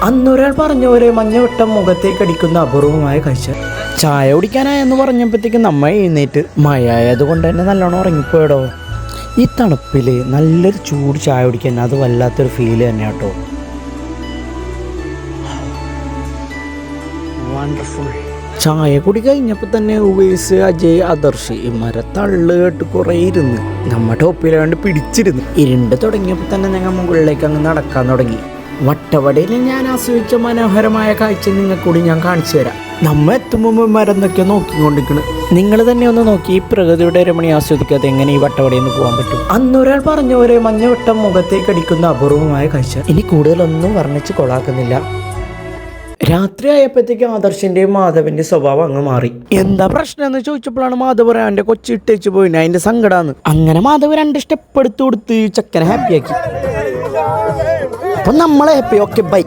അന്നൊരാൾ പറഞ്ഞ പോലെ മഞ്ഞവട്ടം മുഖത്തേക്ക് അടിക്കുന്ന അപൂർവമായ കാഴ്ച. ചായ കുടിക്കാനായെന്ന് പറഞ്ഞപ്പോഴത്തേക്കും നമ്മ എഴുന്നേറ്റ്. മഴ ആയതുകൊണ്ട് തന്നെ നല്ലോണം ഉറങ്ങിപ്പോയടോ. ഈ തണുപ്പിൽ നല്ലൊരു ചൂട് ചായ കുടിക്കാൻ അത് വല്ലാത്തൊരു ഫീല് തന്നെ കേട്ടോ. വണ്ടർഫുൾ. ചായ കുടി കഴിഞ്ഞപ്പോൾ തന്നെ ഉവൈസ്, അജയ്, ആദർശ് ഇമാരെ തള്ളു കേട്ട് കുറേ ഇരുന്ന് നമ്മ ടോപ്പിലാണ്ട് പിടിച്ചിരുന്നു. ഇരുണ്ട് തുടങ്ങിയപ്പോൾ തന്നെ ഞങ്ങൾ മുകളിലേക്ക് അങ്ങ് നടക്കാൻ തുടങ്ങി. വട്ടവടയിൽ ഞാൻ ആസ്വദിച്ച മനോഹരമായ കാഴ്ച നിങ്ങൾക്ക് കൂടി ഞാൻ കാണിച്ചു തരാം. നമ്മ എത്തുമ്പോൾ മരന്നൊക്കെ നോക്കിക്കൊണ്ടിരിക്കണം. നിങ്ങൾ തന്നെ ഒന്ന് നോക്കി ഈ പ്രകൃതിയുടെ രമണി ആസ്വദിക്കാതെ എങ്ങനെ ഈ വട്ടവടയിൽ നിന്ന് പോകാൻ പറ്റും. അന്നൊരാൾ പറഞ്ഞ പോലെ മഞ്ഞവട്ടം മുഖത്തേക്ക് അടിക്കുന്ന അപൂർവമായ കാഴ്ച. ഇനി കൂടുതലൊന്നും വർണ്ണിച്ച് കൊളാക്കുന്നില്ല. രാത്രി ആയപ്പോഴത്തേക്കും ആദർശിന്റെയും മാധവന്റെ സ്വഭാവം അങ്ങ് മാറി. എന്താ പ്രശ്നം എന്ന് ചോദിച്ചപ്പോഴാണ് മാധവ് പറയാൻ എൻ്റെ കൊച്ചി ഇട്ടേച്ച് പോയിന്, അതിന്റെ സങ്കടമാണ്. അങ്ങനെ മാധവ് 2 സ്റ്റെപ്പ് എടുത്തു കൊടുത്ത് ചക്കനെ ഹാപ്പിയാക്കി. അപ്പൊ നമ്മളെ ഹാപ്പി. Okay, by.